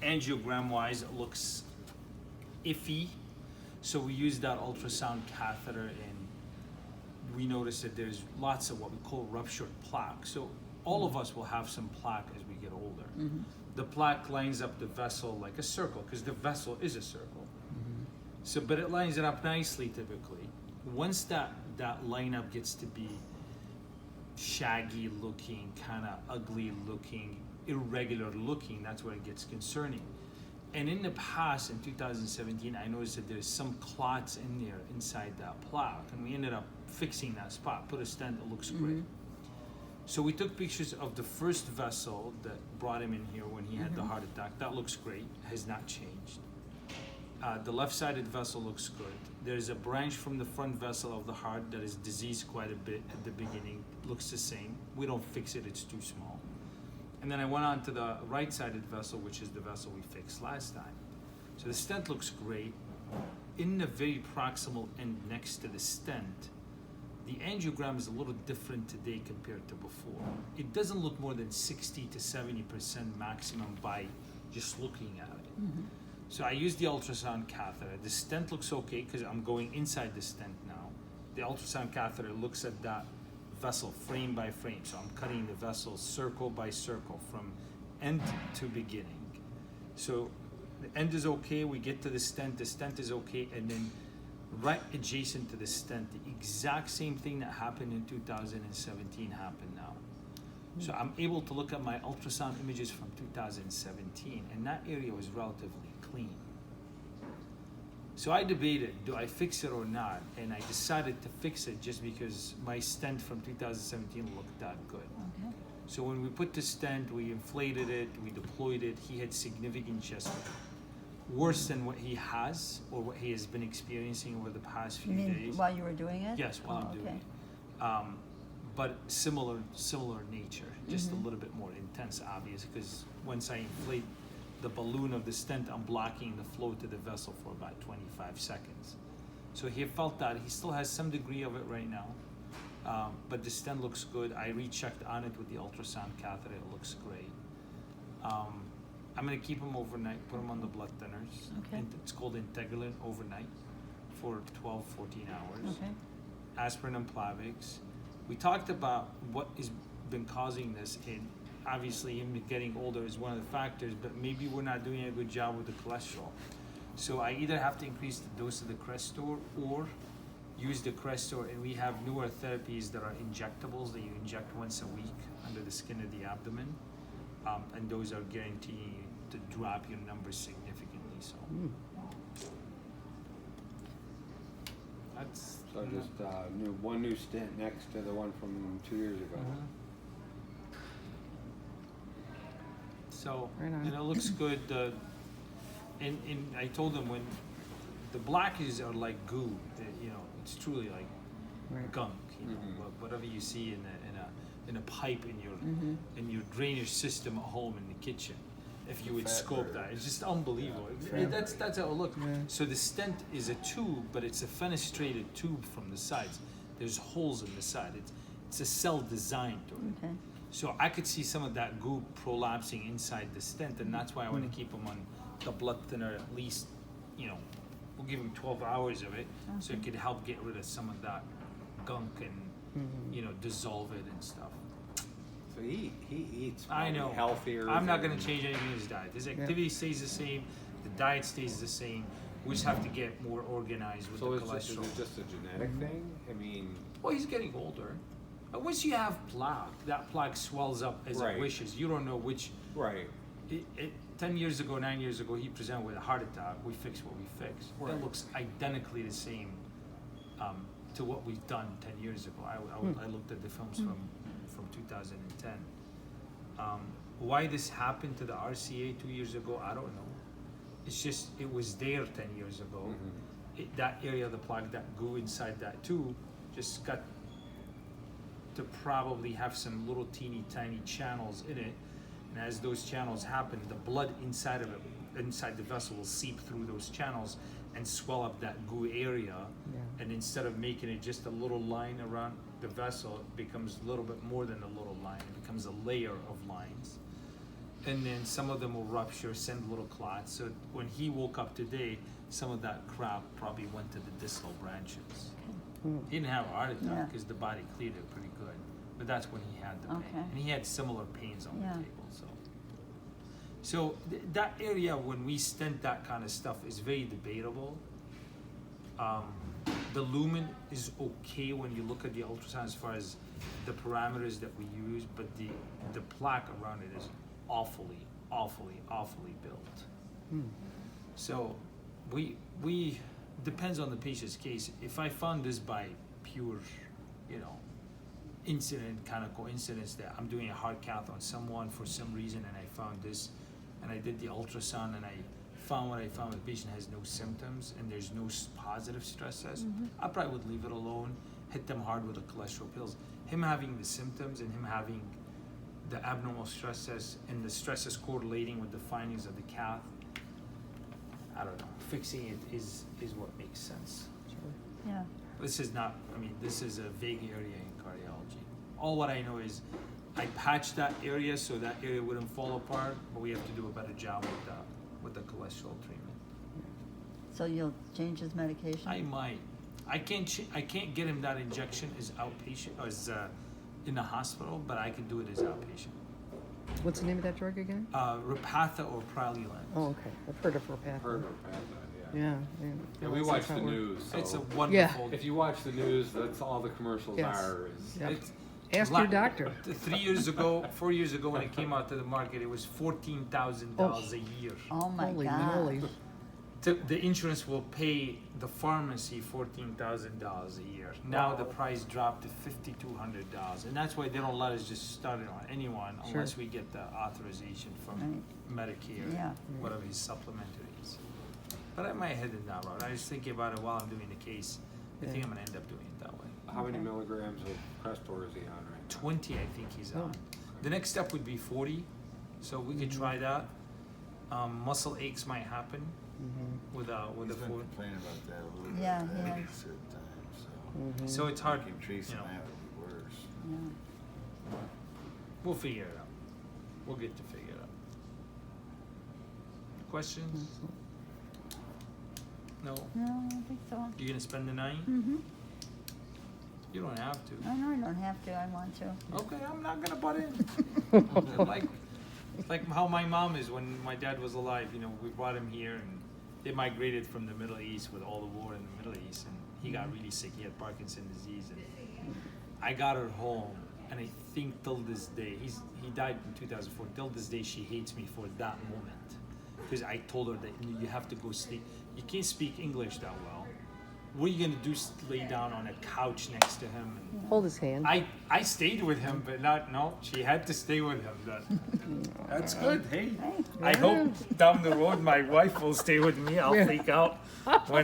angiogram wise it looks iffy, so we use that ultrasound catheter, and we notice that there's lots of what we call ruptured plaque. So all of us will have some plaque as we get older. The plaque lines up the vessel like a circle, because the vessel is a circle. So, but it lines it up nicely typically. Once that lineup gets to be shaggy looking, kind of ugly looking, irregular looking, that's where it gets concerning. And in the past, in 2017, I noticed that there's some clots in there inside that plaque, and we ended up fixing that spot, put a stent, it looks great. So we took pictures of the first vessel that brought him in here when he had the heart attack. That looks great, has not changed. The left-sided vessel looks good. There's a branch from the front vessel of the heart that is diseased quite a bit at the beginning. Looks the same. We don't fix it, it's too small. And then I went on to the right-sided vessel, which is the vessel we fixed last time. So the stent looks great. In the very proximal end next to the stent, the angiogram is a little different today compared to before. It doesn't look more than 60 to 70% maximum by just looking at it. So I use the ultrasound catheter. The stent looks okay because I'm going inside the stent now. The ultrasound catheter looks at that vessel frame by frame. So I'm cutting the vessel circle by circle from end to beginning. So the end is okay, we get to the stent is okay, and then right adjacent to the stent, the exact same thing that happened in 2017 happened now. So I'm able to look at my ultrasound images from 2017, and that area was relatively clean. So I debated, do I fix it or not? And I decided to fix it just because my stent from 2017 looked that good. Okay. So when we put the stent, we inflated it, we deployed it, he had significant chest pain. Worse than what he has or what he has been experiencing over the past few You mean days. while you were doing it? Yes, while I'm doing it. But similar nature, just a little bit more intense, obvious, because once I inflate the balloon of the stent, I'm blocking the flow to the vessel for about 25 seconds. So he felt that. He still has some degree of it right now, but the stent looks good. I rechecked on it with the ultrasound catheter, it looks great. I'm gonna keep him overnight, put him on the blood thinners. Okay. And it's called Integralin overnight for 12, 14 hours. Okay. Aspirin and Plavix. We talked about what has been causing this, and obviously him getting older is one of the factors, but maybe we're not doing a good job with the cholesterol. So I either have to increase the dose of the Crestor or use the Crestor, and we have newer therapies that are injectables that you inject once a week under the skin of the abdomen, and those are guaranteeing you to drop your numbers significantly. So that's just one new stent next to the one from 2 years ago. So, Right on. and it looks good. And I told them when the blockages are like goo, it's truly like Right. gunk. Whatever you see in a pipe in your drainage system at home in the kitchen. If you would scope that, it's just unbelievable. That's how it looks. Yeah. So the stent is a tube, but it's a fenestrated tube from the sides. There's holes in the side. It's a cell designed to it. Okay. So I could see some of that goo prolapsing inside the stent, and that's why I want to keep him on the blood thinner at least, we'll give him 12 hours of it, so it could help get rid of some of that gunk and, dissolve it and stuff. So he eats I know. healthier. I'm not going to change anything in his diet. His activity stays the same, the diet stays the same. We just have to get more organized with So the is cholesterol. it just a genetic thing? I mean, Well, he's getting older. Once you have plaque, that plaque swells up as Right. it wishes. You don't know which. right. 10 years ago, 9 years ago, he presented with a heart attack. We fixed what we fixed. Right. It looks identically the same to what we've done 10 years ago. I looked at the films from 2010. Why this happened to the RCA 2 years ago, I don't know. It's just, it was there 10 years ago. That area of the plaque, that goo inside that tube, just got to probably have some little teeny tiny channels in it. And as those channels happen, the blood inside of it, inside the vessel, will seep through those channels and swell up that goo area. Yeah. And instead of making it just a little line around the vessel, it becomes a little bit more than a little line. It becomes a layer of lines. and then some of them will rupture, send little clots. So when he woke up today, some of that crap probably went to the distal branches. He didn't have a heart Yeah. attack because the body cleared it pretty good, but that's when he had the pain, Okay. and he had similar pains on Yeah. the table. So that area when we stent that kind of stuff is very debatable. The lumen is okay when you look at the ultrasound as far as the parameters that we use, but the plaque around it is awfully built. So we depends on the patient's case. If I found this by pure, incident, kind of coincidence that I'm doing a heart cath on someone for some reason and I found this, and I did the ultrasound and I found what I found, the patient has no symptoms and there's no positive stress test, I probably would leave it alone, hit them hard with the cholesterol pills. Him having the symptoms and him having the abnormal stress test and the stresses correlating with the findings of the cath, I don't know, fixing it is what makes sense. Yeah. This is not, this is a vague area in cardiology. All what I know is I patched that area so that area wouldn't fall apart, but we have to do a better job with the cholesterol treatment. So you'll change his medication? I might. I can't get him that injection as outpatient, as in the hospital, but I can do it as outpatient. What's the name of that drug again? Repatha or Praluent. Oh, okay. I've heard of Repatha. Heard of that, Yeah. yeah. We watch the news, so It's a wonderful. if you watch the news, that's all the commercials Yes. are. Is Yep. It's Ask your doctor. 4 years ago when it came out to the market, it was $14,000 a year. Oh my Holy God. moly. The insurance will pay the pharmacy $14,000 a year. Now the price dropped to $5,200, and that's why they don't let us just start it on anyone unless we get the authorization from Medicare, Yeah. whatever his supplementary is. But I might head in that route. I was thinking about it while I'm doing the case. I think I'm gonna end up doing it that way. how many Okay. milligrams of Crestor is he on right now? 20, I think he's Oh. on. The next step would be 40, so we could try that. Muscle aches might happen with a He's been 40. complaining about that a little bit. Yeah, I yeah. think it's at times, so. So it's hard, Keep tracing you know. that would be worse. Yeah. We'll figure it out. We'll get to figure it out. Questions? No? No, I don't think so. You gonna spend the night? Mm-hmm. You don't have to. I know I don't have to. I want to. Okay, I'm not gonna butt in. like how my mom is when my dad was alive. We brought him here and they migrated from the Middle East with all the war in the Middle East, and he got really sick. He had Parkinson's disease, and I got her home. And I think till this day, he died in 2004. Till this day, she hates me for that moment because I told her that you have to go sleep. You can't speak English that well. What are you gonna do? Lay down on a couch next to him? And Hold his hand. I stayed with him, but no, she had to stay with him. That's good. Hey, I hope down the road my wife will stay with me. I'll freak out when